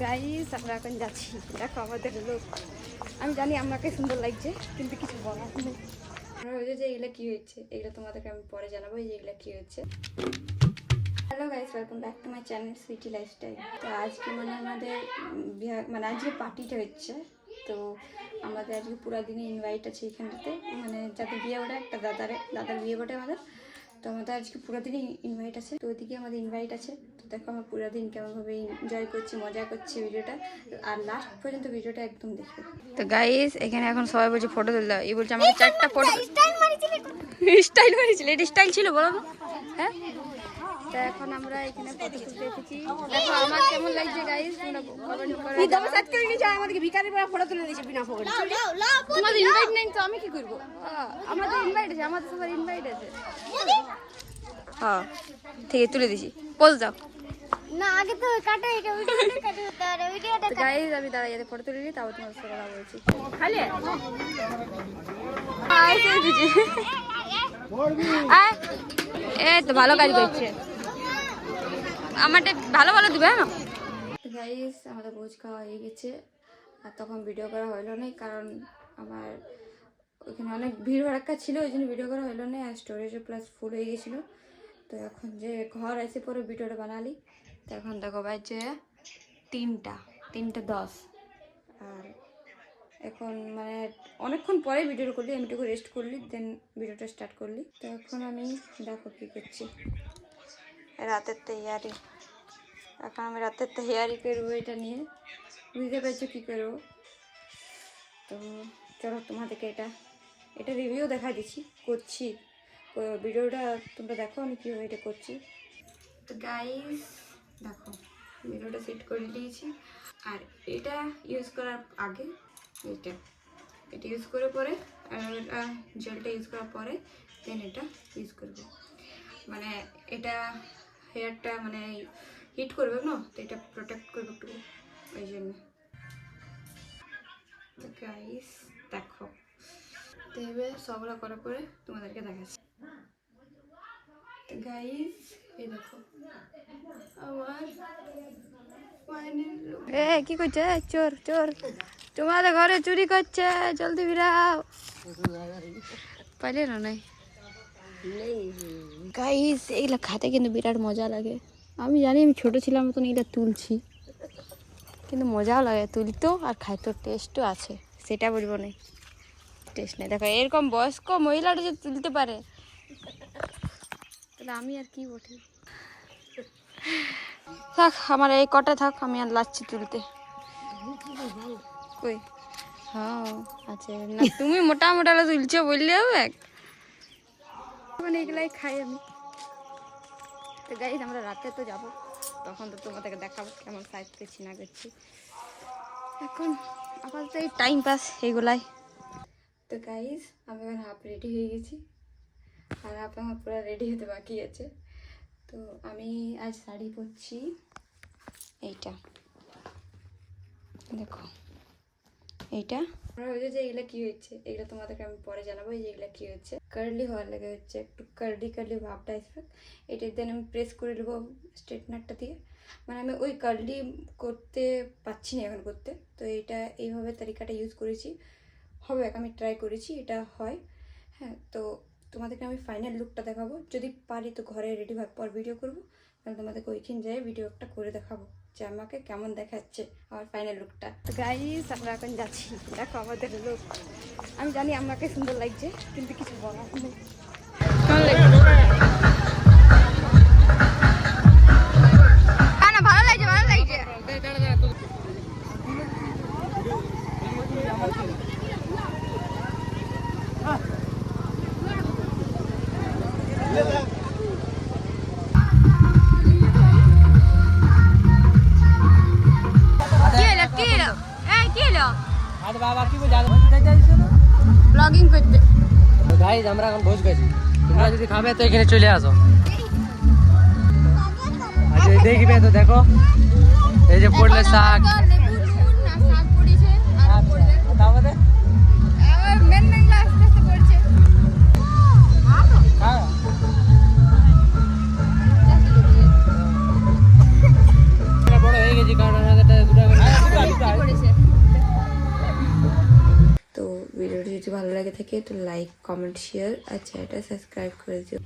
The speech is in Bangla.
গাইস আমরা এখন যাচ্ছি, দেখো আমাদের লোক। আমি জানি আমাকে সুন্দর লাগছে, কিন্তু কিছু বলার নেই। আমরা বলছি যে এগুলো কী হচ্ছে, এগুলো তোমাদেরকে আমি পরে জানাবো যে এগুলো কী হচ্ছে। Hello guys, welcome back to my channel Sweety lifestyle. তো আজকে মানে আমাদের মানে আজকে পার্টিটা হচ্ছে। তো আমাদের আজকে পুরো দিনে ইনভাইট আছে এখানটাতে, মানে যাদের বিয়ে ওঠে একটা দাদার বিয়ে ওঠে আমাদের। তো আমাদের আজকে পুরো দিনই ইনভাইট আছে, তো ওইদিকে আমাদের ইনভাইট আছে। তো দেখো আমরা পুরো দিন কেমনভাবে এনজয় করছি, মজা করছি ভিডিওটা, আর লাস্ট পর্যন্ত ভিডিওটা একদম দেখবে। তো গাইস এখানে এখন সবাই বলছে ফটো তুলতে, এই বলছে আমাকে 4টা ফটো স্টাইল মারিছিল। এটা স্টাইল ছিল বলো না? হ্যাঁ। তো এখন আমরা এখানে ফটো তুলতে এসেছি, দেখো আমার কেমন লাগছে গাইস, তোমরা কমেন্ট করে দাও। সাথ করে নিয়ে যাও, আমাদেরকে ভিখারির পর ফটো তুলে দিয়েছে বিনা ফটো। তোমাদের ইনভাইট নেই তো আমি কি করব? আমাদের ইনভাইট আছে, আমাদের সবার ইনভাইট আছে। হ্যাঁ ঠিক আছে, তুলে দিছি। পোজ দাও না, আগে তো কাটা এটা ভিডিওটা কাটা তার ভিডিওটা। তো গাইস আমি দাঁড়াই যাতে ফটো তুলে নিই, তাও তোমার সাথে কথা বলছি। খালি আইছে দিজি আয়, এই তো ভালো কাজ করছে, আমারটা ভালো ভালো দিবে না। তো গাইস আমাদের ভোজ খাওয়া হয়ে গেছে, আর তখন ভিডিও করা হলো না, কারণ আমার ওখানে অনেক ভিড় ভাড়াক্কা ছিল, ওই জন্য ভিডিও করা হলো না, আর স্টোরেজও প্লাস ফুল হয়ে গেছিলো। তো এখন যে ঘর এসে পরে ভিডিওটা বানালি। তো এখন দেখো বাজছে 3:10, আর এখন মানে অনেকক্ষণ পরে ভিডিও করলি, আমি একটু রেস্ট করলি, দেন ভিডিওটা স্টার্ট করলি। তো এখন আমি দেখো কী করছি, রাতের তৈয়ারি। এখন আমি রাতের তৈয়ারি করবো, এটা নিয়ে বুঝতে পারছো কী করবো। তো চলো তোমাদেরকে এটা রিভিউ দেখা দিচ্ছি, করছি ভিডিওটা, তোমরা দেখো আমি কীভাবে এটা করছি। তো গাইস দেখো ভিডিওটা সেট করে দিয়েছি, আর এটা ইউজ করার আগে এটা ইউজ করে পরে, আর জেলটা ইউজ করার পরে দেন এটা ইউজ করবো। মানে এটা হেয়ারটা মানে হিট করবে না, তো এটা প্রোটেক্ট করবে একটু, ওই জন্য। তো গাইস দেখো, তো এবার সবগুলো করার পরে তোমাদেরকে দেখাচ্ছি। তো গাইস এই দেখো আমার ফাইনাল। কি করছে চোর? তোমাদের ঘরে চুরি করছে, জলদি বেরাও। পাইলে না নাই গাইস, এইগুলা খাতে কিন্তু বিরাট মজা লাগে। আমি জানি আমি ছোট ছিলাম মতন এইটা তুলছি, কিন্তু মজাও লাগে তুলতেও, আর খাইতেও টেস্টও আছে, সেটা বলবো না টেস্ট নেই। দেখো এরকম বয়স্ক মহিলাটা যে তুলতে পারে, তাহলে আমি আর কি বলি। থাক আমার এই কটা থাক, আমি আর লাচ্ছি তুলতে। কই হ্যাঁ আছে না, তুমি মোটা মোটা তুলছো বললে হবে, মানে এগুলাই খাই আমি। তো গাইস আমরা রাতে তো যাবো, তখন তো তোমাদেরকে দেখাবো কেমন সাইজ করছি না করছি। এখন আপাতত এই টাইম পাস এগুলাই। তো গাইস আমি এখন হাফ রেডি হয়ে গেছি, আর হাফ আমার পুরো রেডি হতে বাকি আছে। তো আমি আজ শাড়ি পরছি, এইটা দেখো, এইটা আমরা বলছি যে এগুলো কী হচ্ছে, এগুলো তোমাদেরকে আমি পরে জানাবো যে এগুলো কী হচ্ছে। কার্লি হওয়ার লেগে হচ্ছে, একটু কার্লি ভাবটা আসবে, এটা দেন আমি প্রেস করে নেবো স্ট্রেটনারটা দিয়ে। মানে আমি ওই কার্লি করতে পারছি না এখন করতে, তো এইটা এইভাবে তালিকাটা ইউজ করেছি, হবে আমি ট্রাই করেছি, এটা হয়। হ্যাঁ, তো তোমাদেরকে আমি ফাইনাল লুকটা দেখাবো, যদি পারি তো ঘরে রেডি হওয়ার পর ভিডিও করবো, তাহলে তোমাদেরকে ওইখানে যাই ভিডিও একটা করে দেখাবো যে আমাকে কেমন দেখাচ্ছে আমার ফাইনাল লুকটা। তো গাইস আমরা এখন যাচ্ছি, দেখো আমাদের লোক। আমি জানি আমাকে সুন্দর লাগছে, কিন্তু কিছু বলার নেই। কেমন লাগছে? না ভালো লাগছে, ভালো লাগছে। ব্লগিং করতে গাইস আমরা এখন ভোজ খাচ্ছি, তোমরা যদি খাবে তো এখানে চলে আসো। আচ্ছা দেখবে তো দেখো, এই যে পড়লে শাক, তারপরে বড় হয়ে গেছি, কারণ আমাদের দুটো যদি ভালো লাগে থাকে তো লাইক কমেন্ট শেয়ার আর চ্যানেলটা সাবস্ক্রাইব করে দিও।